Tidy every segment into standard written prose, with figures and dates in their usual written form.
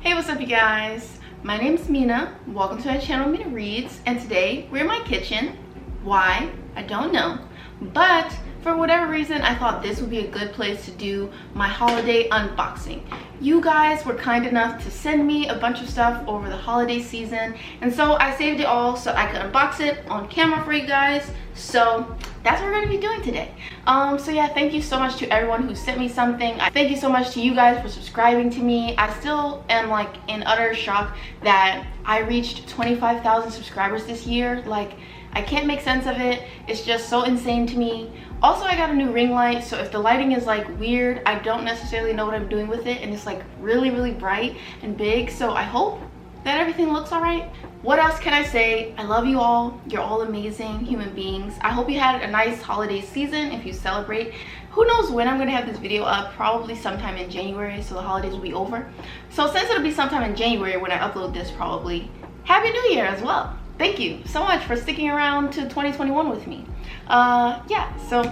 Hey, what's up you guys? My name is Mina. Welcome to my channel, Mina Reads, and today we're in my kitchen. Why? I don't know. But for whatever reason, I thought this would be a good place to do my holiday unboxing. You guys were kind enough to send me a bunch of stuff over the holiday season, and so I saved it all so I could unbox it on camera for you guys. So that's what we're going to be doing today. So yeah, thank you so much to everyone who sent me something. Thank you so much to you guys for subscribing to me. I still am like in utter shock that I reached 25,000 subscribers this year. Like, I can't make sense of it. It's just so insane to me. Also, I got a new ring light, so if the lighting is like weird, I don't necessarily know what I'm doing with it, and it's like really bright and big, so I hope that everything looks all right. What else can I say? I love you all. You're all amazing human beings. I hope you had a nice holiday season if you celebrate. Who knows when I'm gonna have this video up? Probably sometime in January, so the holidays will be over. So since it'll be sometime in January when I upload this, probably Happy New Year as well. Thank you so much for sticking around to 2021 with me. Yeah, so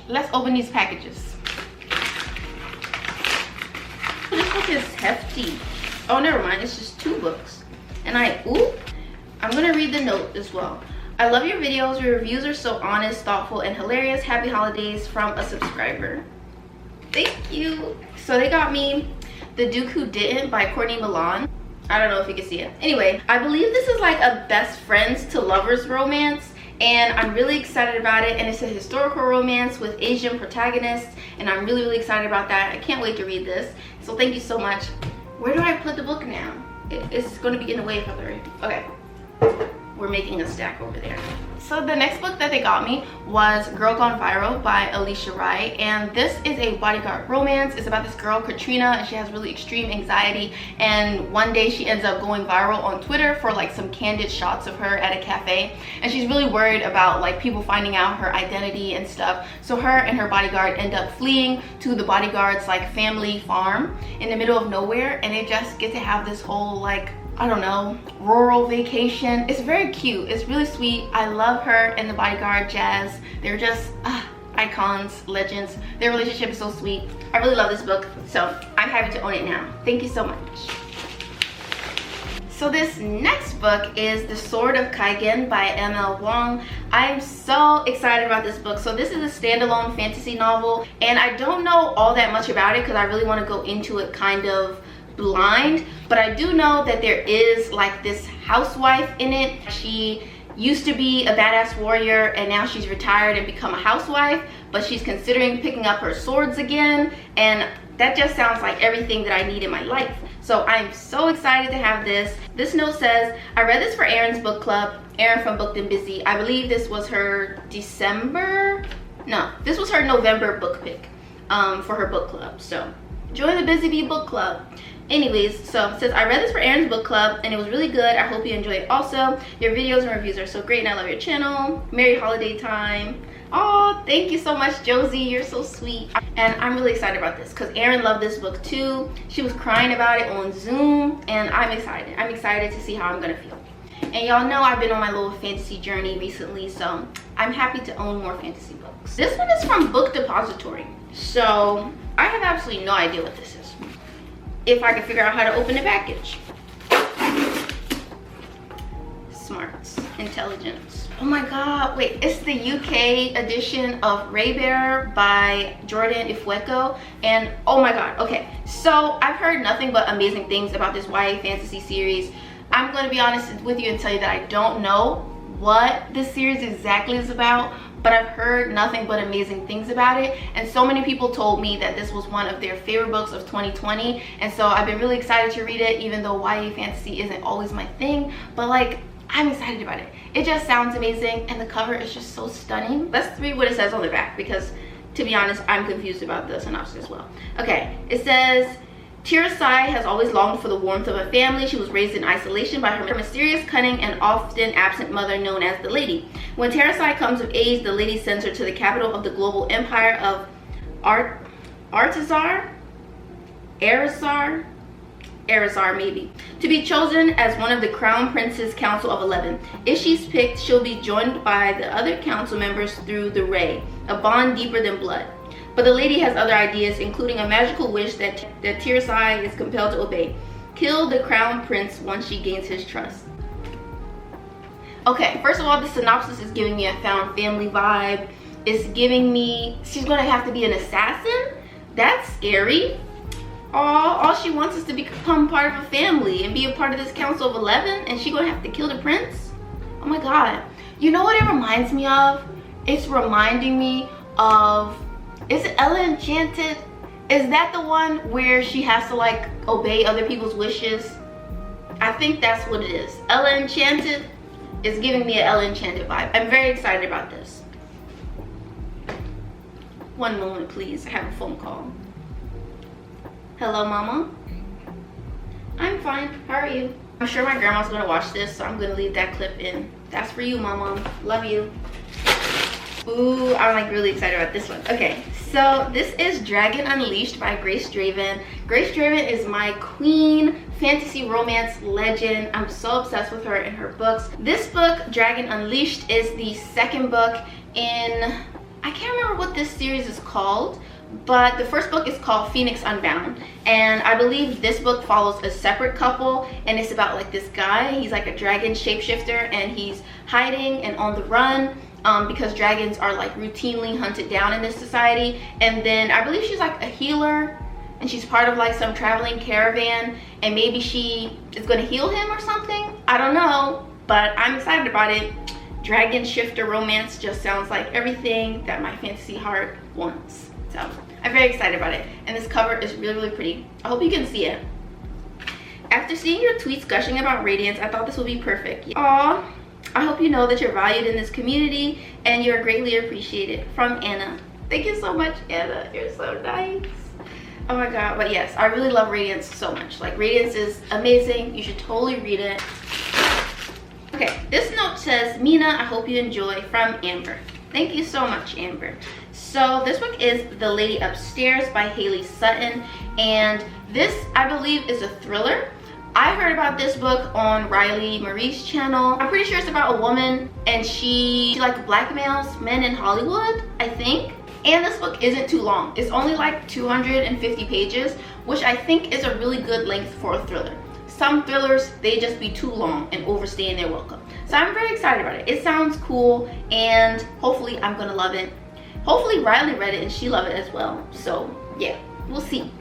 let's open these packages. This book is hefty. Oh, never mind, it's just 2 books. And I'm gonna read the note as well. I love your videos. Your reviews are so honest, thoughtful, and hilarious. Happy holidays from a subscriber. Thank you. So they got me The Duke Who Didn't by Courtney Milan. I don't know if you can see it. Anyway, I believe this is like a best friends to lovers romance, and I'm really excited about it. And it's a historical romance with Asian protagonists, and I'm really excited about that. I can't wait to read this. So thank you so much. Where do I put the book now? It's going to be in the way if I hurry. Okay, we're making a stack over there. So the next book that they got me was Girl Gone Viral by Alicia Wright, and this is a bodyguard romance. It's about this girl Katrina, and she has really extreme anxiety, and one day she ends up going viral on Twitter for like some candid shots of her at a cafe, and she's really worried about like people finding out her identity and stuff. So her and her bodyguard end up fleeing to the bodyguard's like family farm in the middle of nowhere, and they just get to have this whole like, I don't know, rural vacation. It's very cute. It's really sweet. I love her and the bodyguard, Jazz. They're just icons, legends. Their relationship is so sweet. I really love this book, so I'm happy to own it now. Thank you so much. So this next book is The Sword of Kaigen by M.L. Wong. I'm so excited about this book. So this is a standalone fantasy novel, and I don't know all that much about it because I really want to go into it kind of blind, but I do know that there is like this housewife in it. She used to be a badass warrior, and now she's retired and become a housewife, but she's considering picking up her swords again, and that just sounds like everything that I need in my life. So I'm so excited to have this. This note says, I read this for Erin's book club. Erin from Booked and Busy. I believe this was her this was her November book pick for her book club. So join the Busy Bee book club. Anyways, so it says, I read this for Erin's book club and it was really good. I hope you enjoy it also. Your videos and reviews are so great and I love your channel. Merry holiday time. Oh, thank you so much, Josee. You're so sweet. And I'm really excited about this because Erin loved this book too. She was crying about it on Zoom, and I'm excited. I'm excited to see how I'm gonna feel. And y'all know I've been on my little fantasy journey recently, so I'm happy to own more fantasy books. This one is from Book Depository, so I have absolutely no idea what this is. If I can figure out how to open the package. Smarts, intelligence. Oh my god, wait, it's the UK edition of Raybearer by Jordan Ifueko, and oh my god, okay, so I've heard nothing but amazing things about this YA fantasy series. I'm going to be honest with you and tell you that I don't know what this series exactly is about, but I've heard nothing but amazing things about it, and so many people told me that this was one of their favorite books of 2020, and so I've been really excited to read it, even though YA fantasy isn't always my thing, but like, I'm excited about it. It just sounds amazing, and the cover is just so stunning. Let's read what it says on the back, because to be honest, I'm confused about the synopsis as well. Okay, it says, Tirasai has always longed for the warmth of a family. She was raised in isolation by her mysterious, cunning, and often absent mother known as the Lady. When Tirasai comes of age, the Lady sends her to the capital of the global empire of Erisar maybe, to be chosen as one of the Crown Prince's Council of 11. If she's picked, she'll be joined by the other council members through the Ray, a bond deeper than blood. But the lady has other ideas, including a magical wish that Tirasai is compelled to obey. Kill the crown prince once she gains his trust. Okay, first of all, the synopsis is giving me a found family vibe. It's giving me she's gonna have to be an assassin. That's scary. All she wants is to become part of a family and be a part of this council of 11, and she's gonna have to kill the prince? Oh my god. You know what it reminds me of? It's reminding me of, is it Ella Enchanted? Is that the one where she has to like obey other people's wishes? I think that's what it is. Ella Enchanted is giving me an Ella Enchanted vibe. I'm very excited about this. One moment, please. I have a phone call. Hello, Mama. I'm fine. How are you? I'm sure my grandma's gonna watch this, so I'm gonna leave that clip in. That's for you, Mama. Love you. Ooh, I'm like really excited about this one. Okay, so this is Dragon Unleashed by Grace Draven. Grace Draven is my queen fantasy romance legend. I'm so obsessed with her and her books. This book, Dragon Unleashed, is the second book in, I can't remember what this series is called, but the first book is called Phoenix Unbound, and I believe this book follows a separate couple, and it's about like this guy. He's like a dragon shapeshifter, and he's hiding and on the run because dragons are like routinely hunted down in this society. And then I believe she's like a healer, and she's part of like some traveling caravan, and maybe she is going to heal him or something. I don't know, but I'm excited about it. Dragon shifter romance just sounds like everything that my fantasy heart wants. So I'm very excited about it, and this cover is really, really pretty. I hope you can see it. After seeing your tweets gushing about Radiance, I thought this would be perfect. Aw, I hope you know that you're valued in this community and you're greatly appreciated. From Anna. Thank you so much, Anna. You're so nice. Oh my god, but yes, I really love Radiance so much. Like, Radiance is amazing. You should totally read it. Okay, this note says, Mina, I hope you enjoy, from Amber. Thank you so much, Amber. So this book is The Lady Upstairs by Haley Sutton, and this, I believe, is a thriller. I heard about this book on Riley Marie's channel. I'm pretty sure it's about a woman, and she like blackmails men in Hollywood, I think. And this book isn't too long. It's only like 250 pages, which I think is a really good length for a thriller. Some thrillers, they just be too long and overstaying their welcome. So I'm very excited about it. It sounds cool, and hopefully I'm gonna love it. Hopefully Riley read it and she loved it as well. So yeah, we'll see.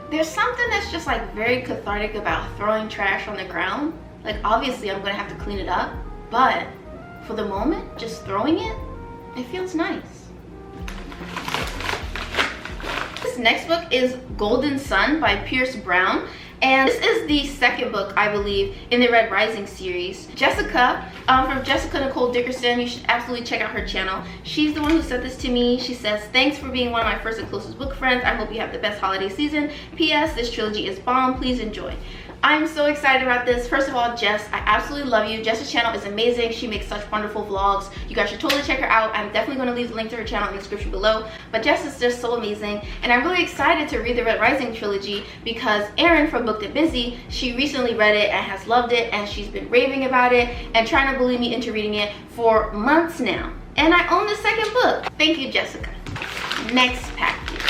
There's something that's just like very cathartic about throwing trash on the ground. Like, obviously I'm gonna have to clean it up, but for the moment, just throwing it, it feels nice. This next book is Golden Sun by Pierce Brown, and this is the second book, I believe, in the Red Rising series. Jessica, from Jessica Nicole Dickerson, you should absolutely check out her channel. She's the one who sent this to me. She says, thanks for being one of my first and closest book friends. I hope you have the best holiday season. P.S. This trilogy is bomb. Please enjoy. I'm so excited about this. First of all, Jess, I absolutely love you. Jess's channel is amazing. She makes such wonderful vlogs. You guys should totally check her out. I'm definitely going to leave the link to her channel in the description below. But Jess is just so amazing. And I'm really excited to read the Red Rising trilogy because Erin from Booked and Busy, she recently read it and has loved it. And she's been raving about it and trying to bully me into reading it for months now. And I own the second book. Thank you, Jessica. Next package.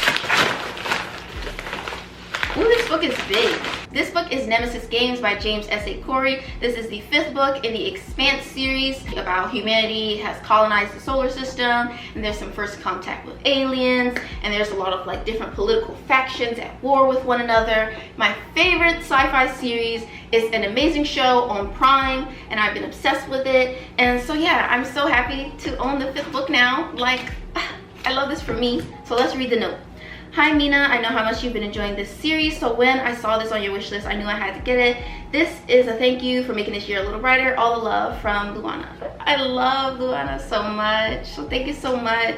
Ooh, this book is big. This book is Nemesis Games by James S.A. Corey. This is the 5th book in the Expanse series about humanity has colonized the solar system, and there's some first contact with aliens, and there's a lot of like different political factions at war with one another. My favorite sci-fi series. Is an amazing show on Prime, and I've been obsessed with it. And so yeah, I'm so happy to own the 5th book now. Like, I love this for me. So let's read the note. Hi Mina, I know how much you've been enjoying this series, so when I saw this on your wish list, I knew I had to get it. This is a thank you for making this year a little brighter. All the love, from Luana. I love Luana so much, so thank you so much.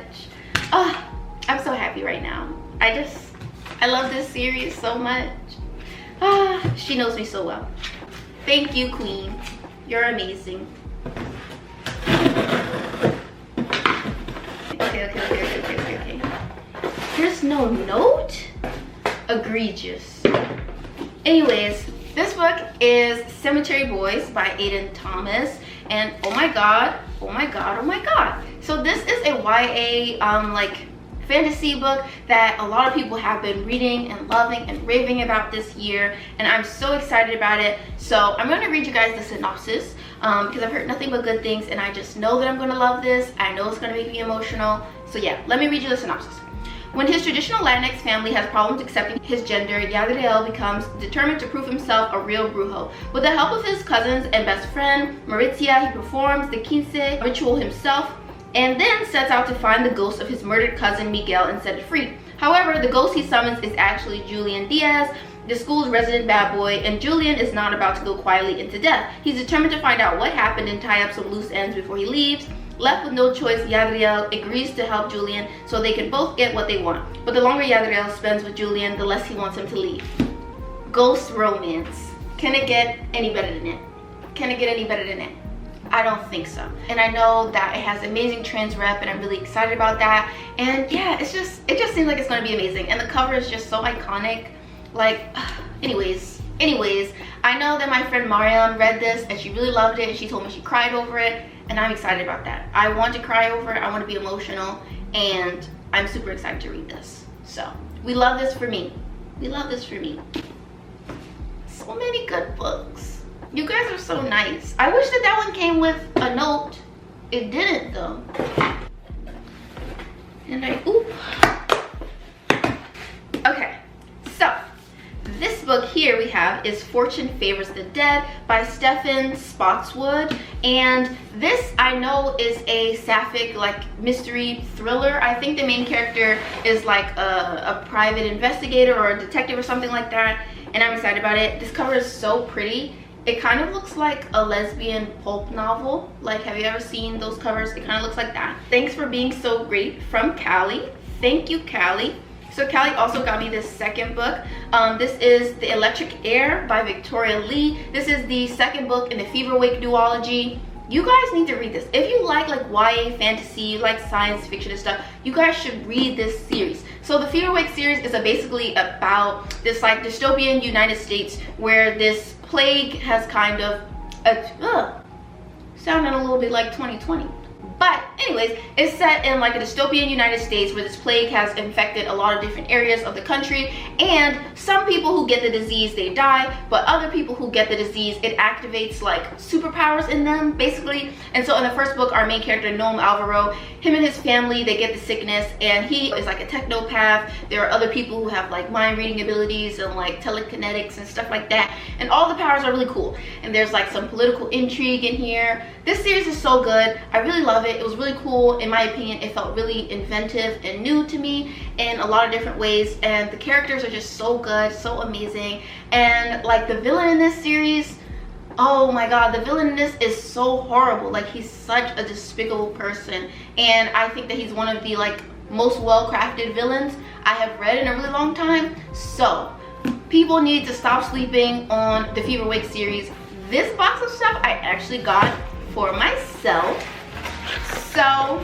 Oh, I'm so happy right now. I love this series so much. She knows me so well. Thank you, Queen. You're amazing. Okay. There's no note? Egregious. Anyways, this book is Cemetery Boys by Aiden Thomas, and oh my god. So this is a YA like fantasy book that a lot of people have been reading and loving and raving about this year, and I'm so excited about it. So I'm going to read you guys the synopsis because I've heard nothing but good things, and I just know that I'm going to love this. I know it's going to make me emotional. So yeah, let me read you the synopsis. When his traditional Latinx family has problems accepting his gender, Yadriel becomes determined to prove himself a real brujo. With the help of his cousins and best friend, Maritzia, he performs the quince ritual himself and then sets out to find the ghost of his murdered cousin Miguel and set it free. However, the ghost he summons is actually Julian Diaz, the school's resident bad boy, and Julian is not about to go quietly into death. He's determined to find out what happened and tie up some loose ends before he leaves. Left with no choice, Yadriel agrees to help Julian so they can both get what they want. But the longer Yadriel spends with Julian, the less he wants him to leave. Ghost romance. Can it get any better than it? Can it get any better than it? I don't think so. And I know that it has amazing trans rep, and I'm really excited about that. And yeah, it just seems like it's gonna be amazing. And the cover is just so iconic. Like, anyways, I know that my friend Mariam read this and she really loved it, and she told me she cried over it, and I'm excited about that. I want to cry over it, I want to be emotional, and I'm super excited to read this. So, we love this for me. We love this for me. So many good books. You guys are so nice. I wish that one came with a note. It didn't though. And okay, so this book here we have is Fortune Favors the Dead by Stephen Spotswood, and this I know is a sapphic like mystery thriller. I think the main character is like a private investigator or a detective or something like that, and I'm excited about it. This cover is so pretty. It kind of looks like a lesbian pulp novel. Like, have you ever seen those covers? It kind of looks like that. Thanks for being so great from Calley. Thank you, Calley. So Calley also got me this second book. This is The Electric Air by Victoria Lee. This is the second book in the Fever Wake duology. You guys need to read this. If you like YA fantasy, you like science fiction and stuff, you guys should read this series. So the Fever Wake series is basically about this like dystopian United States where this plague has kind of sounded a little bit like 2020. But anyways, it's set in like a dystopian United States where this plague has infected a lot of different areas of the country, and some people who get the disease, they die, but other people who get the disease, it activates like superpowers in them basically. And so in the first book, our main character Noam Alvaro, him and his family, they get the sickness, and he is like a technopath. There are other people who have like mind reading abilities and like telekinetics and stuff like that, and all the powers are really cool. And there's like some political intrigue in here. This series is so good. I really love it. It was really cool. In my opinion, it felt really inventive and new to me in a lot of different ways, and the characters are just so good, so amazing. And like the villain in this series, oh my god, the villain in this is so horrible. Like, he's such a despicable person, and I think that he's one of the like most well-crafted villains I have read in a really long time. So people need to stop sleeping on the Fever Wake series. This box of stuff I actually got for myself. So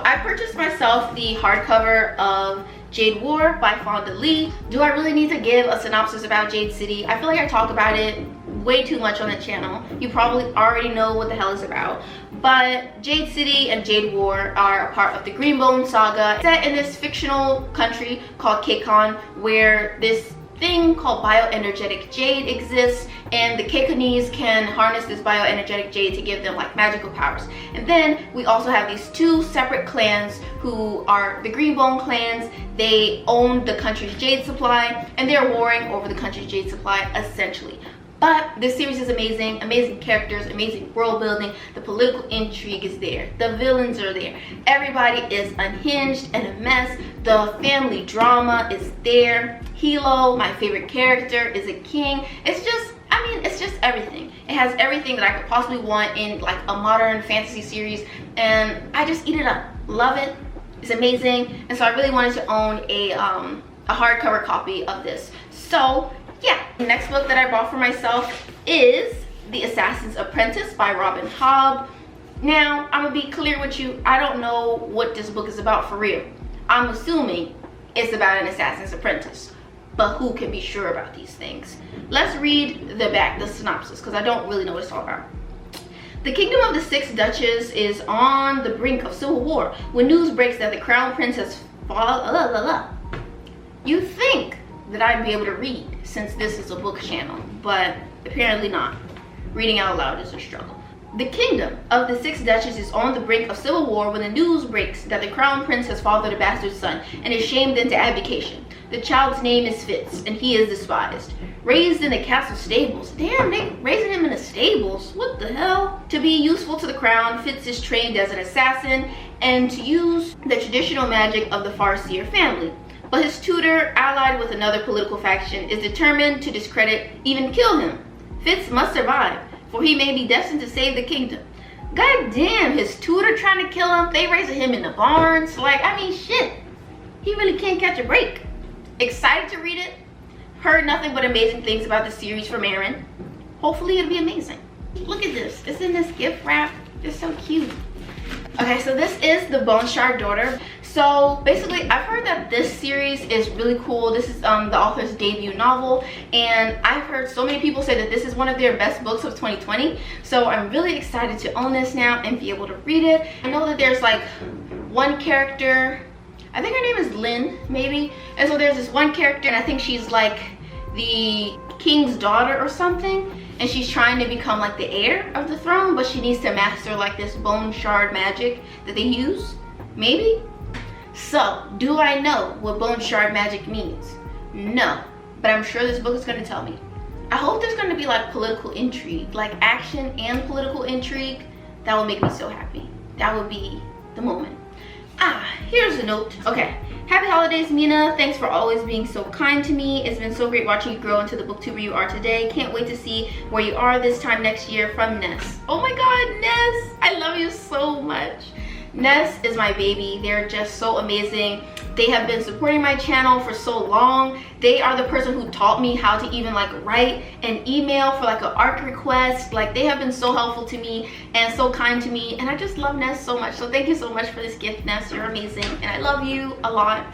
I purchased myself the hardcover of Jade War by Fonda Lee. Do I really need to give a synopsis about Jade City? I feel like I talk about it way too much on the channel. You probably already know what the hell it's about. But Jade City and Jade War are a part of the Greenbone saga, set in this fictional country called Kekon, where this thing called bioenergetic jade exists, and the Kekonese can harness this bioenergetic jade to give them like magical powers. And then we also have these two separate clans who are the Greenbone clans. They own the country's jade supply, and they're warring over the country's jade supply essentially. But this series is amazing. Amazing characters, amazing world building. The political intrigue is there. The villains are there. Everybody is unhinged and a mess. The family drama is there. Hilo, my favorite character, is a king. It's just, I mean, it's just everything. It has everything that I could possibly want in like a modern fantasy series, and I just eat it up. Love it. It's amazing. And so I really wanted to own a hardcover copy of this. So yeah, the next book that I bought for myself is The Assassin's Apprentice by Robin Hobb. Now, I'm gonna be clear with you, I don't know what this book is about for real. I'm assuming it's about an assassin's apprentice, but who can be sure about these things? Let's read the synopsis, because I don't really know what it's all about. The kingdom of the Sixth Duchess is on the brink of civil war when news breaks that the crown prince has fallen. You think that I'd be able to read since this is a book channel, but apparently not. Reading out loud is a struggle. The kingdom of the Sixth Duchess is on the brink of civil war when the news breaks that the crown prince has fathered a bastard son and is shamed into abdication. The child's name is Fitz, and he is despised. Raised in the castle stables. Damn, they raising him in the stables. What the hell? To be useful to the crown, Fitz is trained as an assassin and to use the traditional magic of the Farseer family. But his tutor, allied with another political faction, is determined to discredit, even kill him. Fitz must survive, for he may be destined to save the kingdom. God damn, his tutor trying to kill him. They raising him in the barns. Like, I mean, shit. He really can't catch a break. Excited to read it. Heard nothing but amazing things about the series from Aaron. Hopefully it'll be amazing. Look at this. It's in this gift wrap. It's so cute. Okay, so this is The Bone Shard Daughter. So basically, I've heard that this series is really cool. This is the author's debut novel, and I've heard so many people say that this is one of their best books of 2020. So I'm really excited to own this now and be able to read it. I know that there's like one character, I think her name is Lynn, maybe. And so there's this one character, and I think she's like the king's daughter or something. And she's trying to become like the heir of the throne, but she needs to master like this bone shard magic that they use, maybe? So, do I know what bone shard magic means? No, but I'm sure this book is gonna tell me. I hope there's gonna be like political intrigue, like action and political intrigue. That would make me so happy. That would be the moment. Here's a note. Okay, happy holidays, Mina. Thanks for always being so kind to me. It's been so great watching you grow into the booktuber you are today. Can't wait to see where you are this time next year. From Ness. Oh my god, Ness, I love you so much. Ness is my baby. They're just so amazing. They have been supporting my channel for so long. They are the person who taught me how to even like write an email for like an art request. Like, they have been so helpful to me and so kind to me, and I just love Ness so much. So thank you so much for this gift, Ness. You're amazing, and I love you a lot.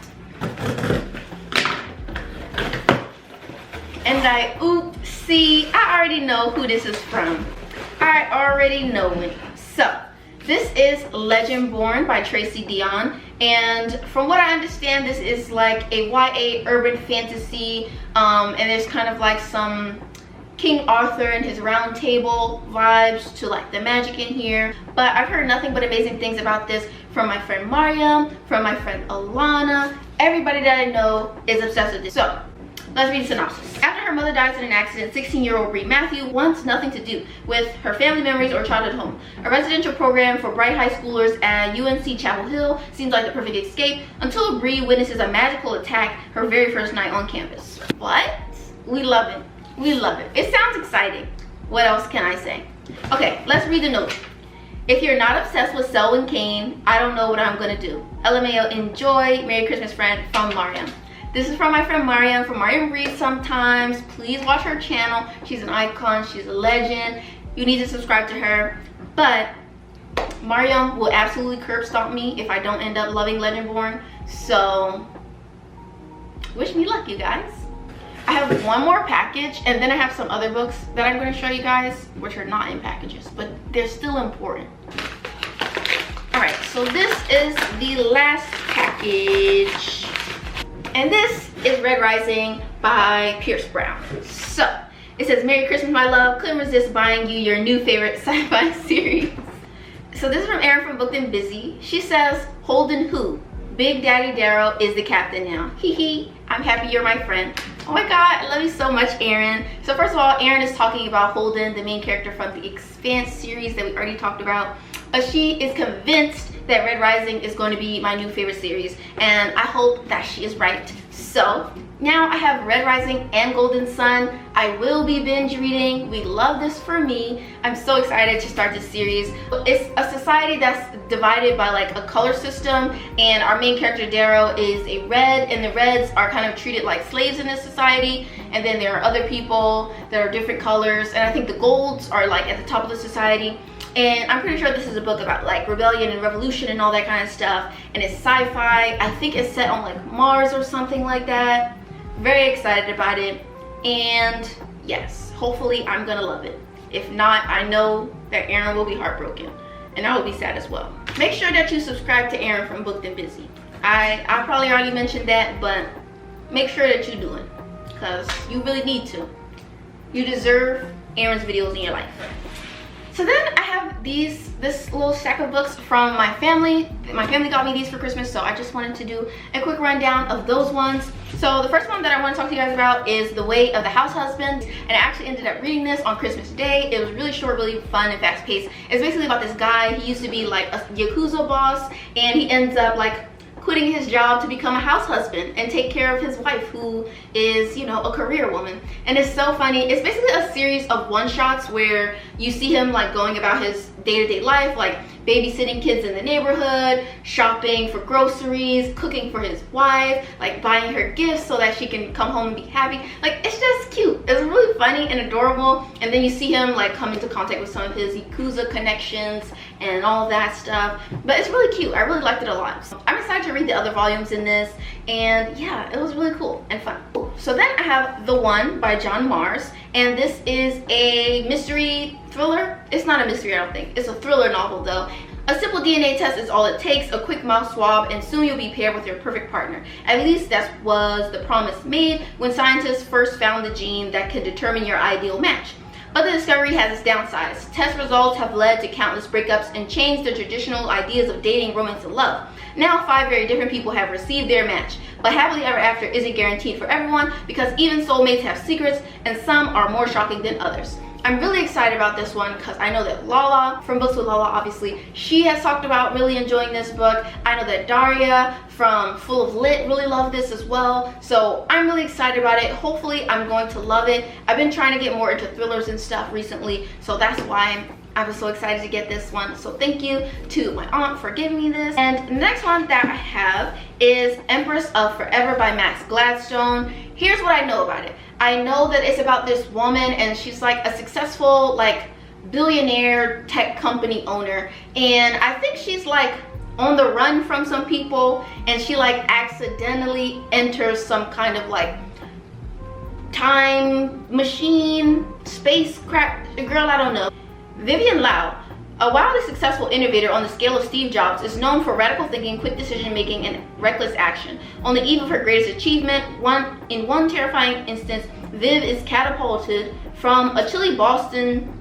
And see, I already know who this is from. I already know it. So this is Legend Born by Tracy Deonn, and from what I understand, this is like a YA urban fantasy, and there's kind of like some King Arthur and his round table vibes to like the magic in here. But I've heard nothing but amazing things about this from my friend Mariam, from my friend Luana. Everybody that I know is obsessed with this. So let's read the synopsis. After her mother dies in an accident, 16-year-old Bree Matthew wants nothing to do with her family memories or childhood home. A residential program for bright high schoolers at UNC Chapel Hill seems like the perfect escape until Bree witnesses a magical attack her very first night on campus. What? We love it. We love it. It sounds exciting. What else can I say? Okay, let's read the note. If you're not obsessed with Selwyn Kane, I don't know what I'm gonna do. LMAO, enjoy. Merry Christmas, friend, from Mariam. This is from my friend Mariam, from Mariam Reads Sometimes. Please watch her channel. She's an icon, she's a legend. You need to subscribe to her. But Mariam will absolutely curb stomp me if I don't end up loving Legendborn. So wish me luck, you guys. I have one more package, and then I have some other books that I'm going to show you guys, which are not in packages, but they're still important. All right, so this is the last package, and this is Red Rising by Pierce Brown. So it says, Merry Christmas, my love. Couldn't resist buying you your new favorite sci-fi series. So this is from Erin from Booked and Busy. She says, Holden who? Big Daddy Darrow is the captain now. Hee hee. I'm happy you're my friend. Oh my god, I love you so much, Erin. So first of all, Erin is talking about Holden, the main character from the Expanse series that we already talked about. But she is convinced that Red Rising is going to be my new favorite series, and I hope that she is right. So now I have Red Rising and Golden Sun. I will be binge reading. We love this for me. I'm so excited to start this series. It's a society that's divided by like a color system, and our main character Darrow is a red, and the reds are kind of treated like slaves in this society, and then there are other people that are different colors, and I think the golds are like at the top of the society. And I'm pretty sure this is a book about like rebellion and revolution and all that kind of stuff, and it's sci-fi. I think it's set on like Mars or something like that. Very excited about it, and yes, hopefully I'm gonna love it. If not, I know that Aaron will be heartbroken, and I will be sad as well. Make sure that you subscribe to Aaron from Booked and Busy. I probably already mentioned that, but make sure that you do it, because you really need to. You deserve Aaron's videos in your life. So then I have this little stack of books from my family. My family got me these for Christmas, so I just wanted to do a quick rundown of those ones. So the first one that I want to talk to you guys about is The Way of the House Husband, and I actually ended up reading this on Christmas Day. It was really short, really fun, and fast paced. It's basically about this guy. He used to be like a Yakuza boss, and he ends up like quitting his job to become a house husband and take care of his wife, who is, you know, a career woman. And it's so funny. It's basically a series of one-shots where you see him like going about his day-to-day life, like babysitting kids in the neighborhood, shopping for groceries, cooking for his wife, like buying her gifts so that she can come home and be happy. Like, it's just cute. It's really funny and adorable. And then you see him like come into contact with some of his Yakuza connections and all that stuff. But it's really cute. I really liked it a lot. So I'm excited to read the other volumes in this, and yeah, it was really cool and fun. So then I have The One by John Mars, and this is a mystery thriller. It's not a mystery, I don't think. It's a thriller novel though. A simple DNA test is all it takes, a quick mouth swab, and soon you'll be paired with your perfect partner. At least that was the promise made when scientists first found the gene that could determine your ideal match. But the discovery has its downsides. Test results have led to countless breakups and changed the traditional ideas of dating, romance, and love. Now 5 very different people have received their match, but happily ever after isn't guaranteed for everyone, because even soulmates have secrets, and some are more shocking than others. I'm really excited about this one because I know that Lala from Books with Lala, obviously, she has talked about really enjoying this book. I know that Daria from Full of Lit really loved this as well. So I'm really excited about it. Hopefully I'm going to love it. I've been trying to get more into thrillers and stuff recently, so that's why I was so excited to get this one. So thank you to my aunt for giving me this. And the next one that I have is Empress of Forever by Max Gladstone. Here's what I know about it. I know that it's about this woman, and she's like a successful like billionaire tech company owner, and I think she's like on the run from some people, and she like accidentally enters some kind of like time machine spacecraft girl, I don't know. Vivian Lau, a wildly successful innovator on the scale of Steve Jobs, is known for radical thinking, quick decision making, and reckless action. On the eve of her greatest achievement, in one terrifying instance, Viv is catapulted from a chilly Boston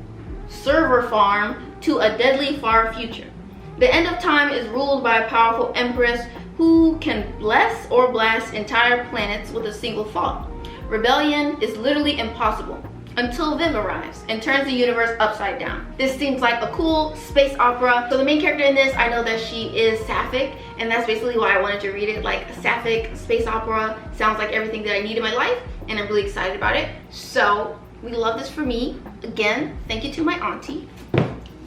server farm to a deadly far future. The end of time is ruled by a powerful empress who can bless or blast entire planets with a single thought. Rebellion is literally impossible until Viv arrives and turns the universe upside down. This seems like a cool space opera. So the main character in this, I know that she is sapphic, and that's basically why I wanted to read it. Like, a sapphic space opera sounds like everything that I need in my life, and I'm really excited about it. So we love this for me. Again, thank you to my auntie.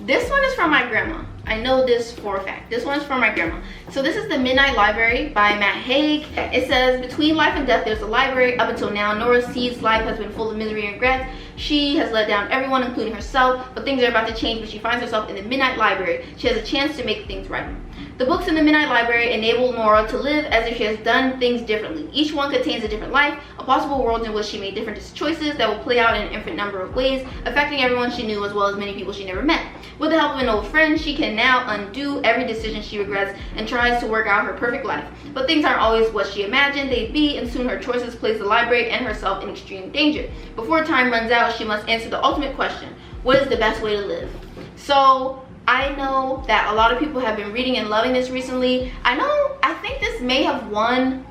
This one is from my grandma. I know this for a fact. This one's from my grandma. So this is The Midnight Library by Matt Haig. It says, between life and death, there's a library. Up until now, Nora Seed's life has been full of misery and regrets. She has let down everyone, including herself, but things are about to change when she finds herself in the Midnight Library. She has a chance to make things right. The books in the Midnight Library enable Nora to live as if she has done things differently. Each one contains a different life, a possible world in which she made different choices that will play out in an infinite number of ways, affecting everyone she knew as well as many people she never met. With the help of an old friend, she can now undo every decision she regrets and tries to work out her perfect life. But things aren't always what she imagined they'd be, and soon her choices place the library and herself in extreme danger. Before time runs out, she must answer the ultimate question: what is the best way to live? So I know that a lot of people have been reading and loving this recently. I think this may have won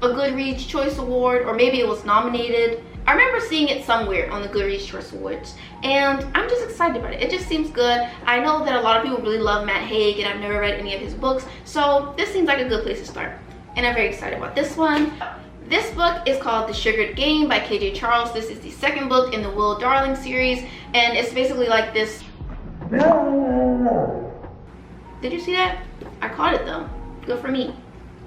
a Goodreads Choice Award, or maybe it was nominated. I remember seeing it somewhere on the Goodreads Choice Awards, and I'm just excited about it. It just seems good. I know that a lot of people really love Matt Haig, and I've never read any of his books, so this seems like a good place to start, and I'm very excited about this one. This book is called The Sugared Game by KJ Charles. This is the second book in the Will Darling series, and it's basically like this. Did you see that? I caught it though. Good for me.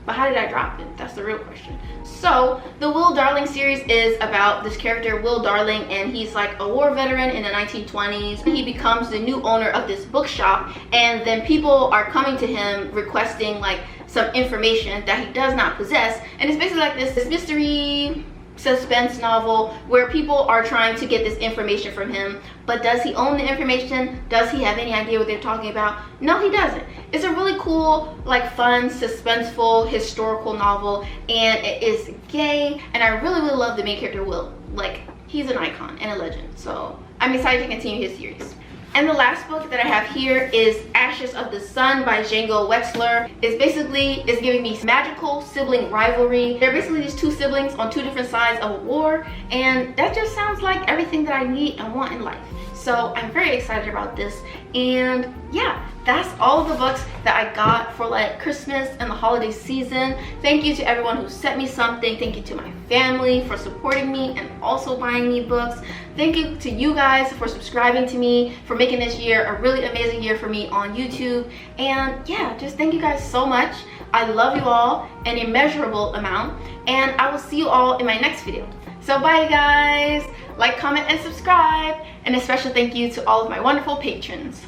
But how did I drop it? That's the real question. So the Will Darling series is about this character, Will Darling, and he's like a war veteran in the 1920s. He becomes the new owner of this bookshop, and then people are coming to him requesting like some information that he does not possess, and it's basically like this mystery suspense novel where people are trying to get this information from him, but does he own the information? Does he have any idea what they're talking about? No, he doesn't. It's a really cool, like, fun, suspenseful, historical novel, and it is gay, and I really love the main character, Will. Like, he's an icon and a legend, so I'm excited to continue his series. And the last book that I have here is Ashes of the Sun by Django Wexler. It's giving me magical sibling rivalry. They're basically these two siblings on two different sides of a war, and that just sounds like everything that I need and want in life. So I'm very excited about this, and yeah, that's all of the books that I got for like Christmas and the holiday season. Thank you to everyone who sent me something. Thank you to my family for supporting me and also buying me books. Thank you to you guys for subscribing to me, for making this year a really amazing year for me on YouTube. And yeah, just thank you guys so much. I love you all an immeasurable amount, and I will see you all in my next video. So bye guys, like, comment, and subscribe, and a special thank you to all of my wonderful patrons.